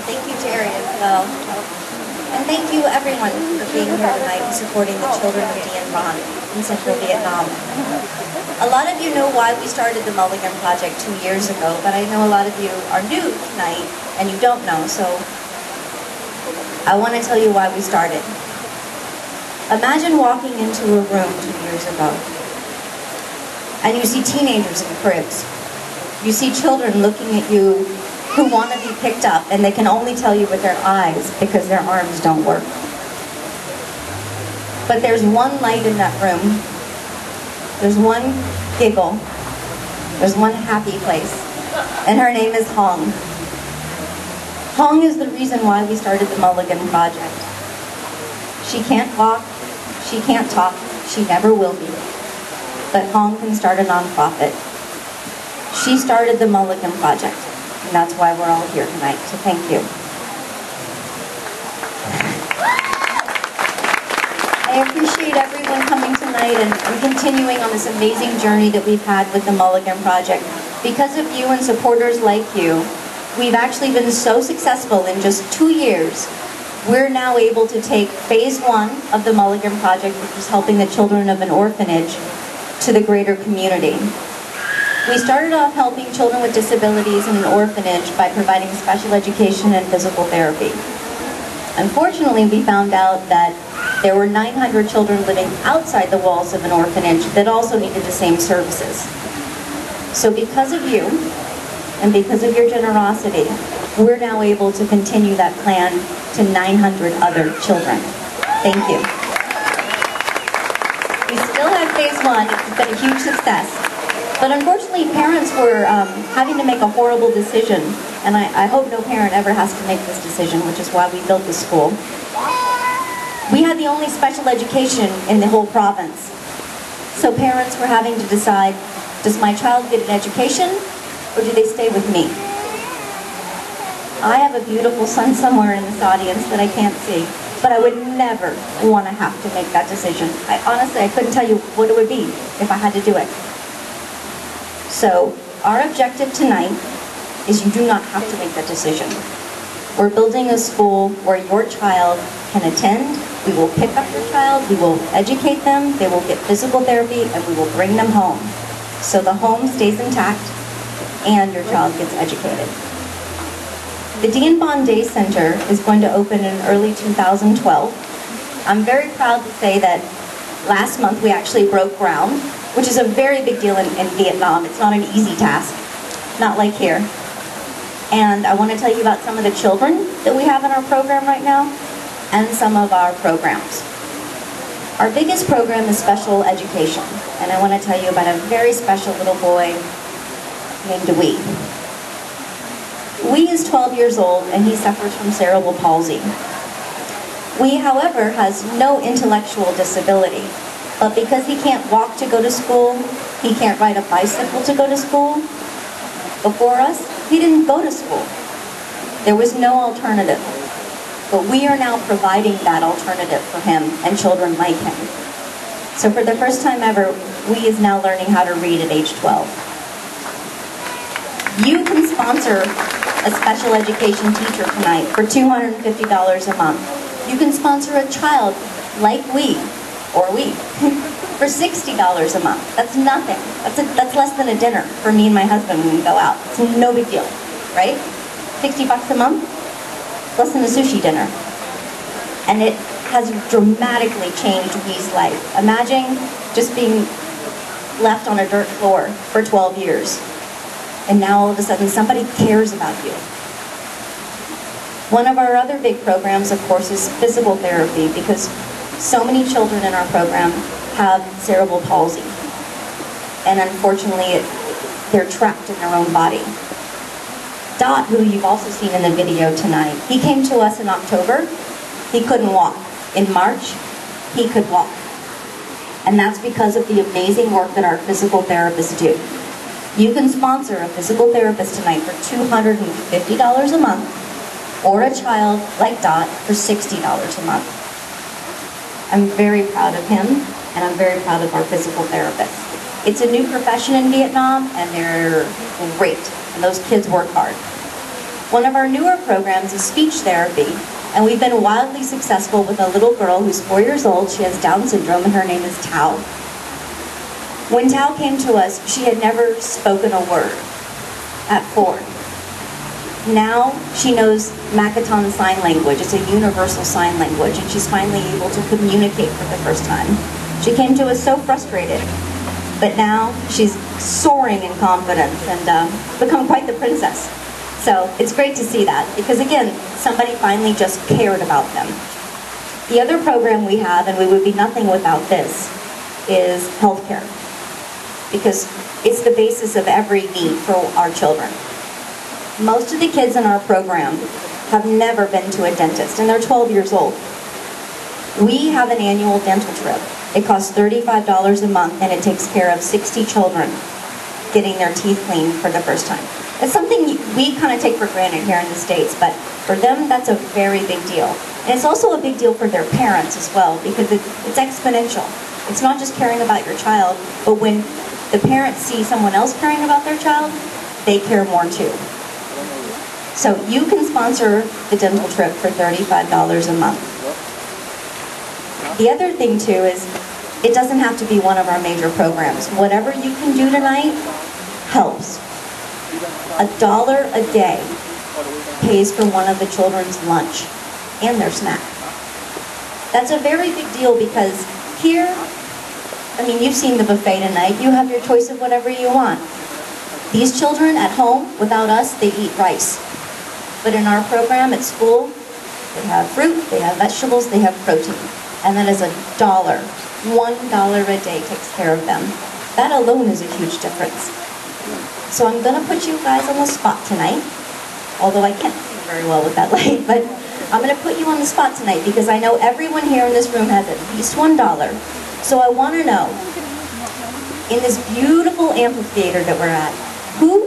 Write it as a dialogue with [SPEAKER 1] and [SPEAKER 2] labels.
[SPEAKER 1] Thank you, Terry, as well. And thank you, everyone, for being here tonight and supporting the children of Dien Bien in Central Vietnam. A lot of you know why we started the Mulligan Project 2 years ago, but I know a lot of you are new tonight and you don't know, so I want to tell you why we started. Imagine walking into a room 2 years ago, and you see teenagers in cribs. You see children looking at you who want to be picked up, and they can only tell you with their eyes because their arms don't work. But there's one light in that room. There's one giggle. There's one happy place. And her name is Hong. Hong is the reason why we started the Mulligan Project. She can't walk, she can't talk, she never will be. But Hong can start a nonprofit. She started the Mulligan Project, and that's why we're all here tonight, so thank you. I appreciate everyone coming tonight and continuing on this amazing journey that we've had with the Mulligan Project. Because of you and supporters like you, we've actually been so successful in just 2 years. We're now able to take phase 1 of the Mulligan Project, which is helping the children of an orphanage, to the greater community. We started off helping children with disabilities in an orphanage by providing special education and physical therapy. Unfortunately, we found out that there were 900 children living outside the walls of an orphanage that also needed the same services. So because of you, and because of your generosity, we're now able to continue that plan to 900 other children. Thank you. We still have phase 1. It's been a huge success. But unfortunately, parents were having to make a horrible decision, and I hope no parent ever has to make this decision, which is why we built this school. We had the only special education in the whole province. So parents were having to decide, does my child get an education, or do they stay with me? I have a beautiful son somewhere in this audience that I can't see, but I would never want to have to make that decision. Honestly, I couldn't tell you what it would be if I had to do it. So, our objective tonight is you do not have to make that decision. We're building a school where your child can attend, we will pick up your child, we will educate them, they will get physical therapy, and we will bring them home. So the home stays intact, and your child gets educated. The Dien Bien Day Center is going to open in early 2012. I'm very proud to say that last month we actually broke ground, which is a very big deal in Vietnam. It's not an easy task, not like here. And I want to tell you about some of the children that we have in our program right now, and some of our programs. Our biggest program is special education, and I want to tell you about a very special little boy named Wee. Wee is 12 years old, and he suffers from cerebral palsy. Wee, however, has no intellectual disability. But because he can't walk to go to school, he can't ride a bicycle to go to school, before us, he didn't go to school. There was no alternative. But we are now providing that alternative for him and children like him. So for the first time ever, Wee is now learning how to read at age 12. You can sponsor a special education teacher tonight for $250 a month. You can sponsor a child like Wee, or we, for $60 a month. That's nothing. That's less than a dinner for me and my husband when we go out. It's no big deal, right? 60 bucks a month, less than a sushi dinner. And it has dramatically changed Wee's life. Imagine just being left on a dirt floor for 12 years. And now all of a sudden somebody cares about you. One of our other big programs, of course, is physical therapy, because so many children in our program have cerebral palsy, and unfortunately they're trapped in their own body. Dot, who you've also seen in the video tonight, he came to us in October. He couldn't walk. In March, he could walk. And that's because of the amazing work that our physical therapists do. You can sponsor a physical therapist tonight for $250 a month, or a child like Dot for $60 a month. I'm very proud of him, and I'm very proud of our physical therapists. It's a new profession in Vietnam, and they're great, and those kids work hard. One of our newer programs is speech therapy, and we've been wildly successful with a little girl who's 4 years old. She has Down syndrome, and her name is Tao. When Tao came to us, she had never spoken a word at 4. Now she knows Makaton Sign Language. It's a universal sign language, and she's finally able to communicate for the first time. She came to us so frustrated, but now she's soaring in confidence and become quite the princess. So it's great to see that, because again, somebody finally just cared about them. The other program we have, and we would be nothing without this, is healthcare, because it's the basis of every need for our children. Most of the kids in our program have never been to a dentist, and they're 12 years old. We have an annual dental trip. It costs $35 a month, and it takes care of 60 children getting their teeth cleaned for the first time. It's something we kind of take for granted here in the States, but for them, that's a very big deal. And it's also a big deal for their parents as well, because it's exponential. It's not just caring about your child, but when the parents see someone else caring about their child, they care more too. So you can sponsor the dental trip for $35 a month. The other thing too is, it doesn't have to be one of our major programs. Whatever you can do tonight helps. $1 a day pays for one of the children's lunch and their snack. That's a very big deal, because here, I mean, you've seen the buffet tonight. You have your choice of whatever you want. These children at home, without us, they eat rice. But in our program at school, they have fruit, they have vegetables, they have protein. And that is $1. $1 a day takes care of them. That alone is a huge difference. So I'm going to put you guys on the spot tonight, although I can't see very well with that light, but I'm going to put you on the spot tonight because I know everyone here in this room has at least $1. So I want to know, in this beautiful amphitheater that we're at, who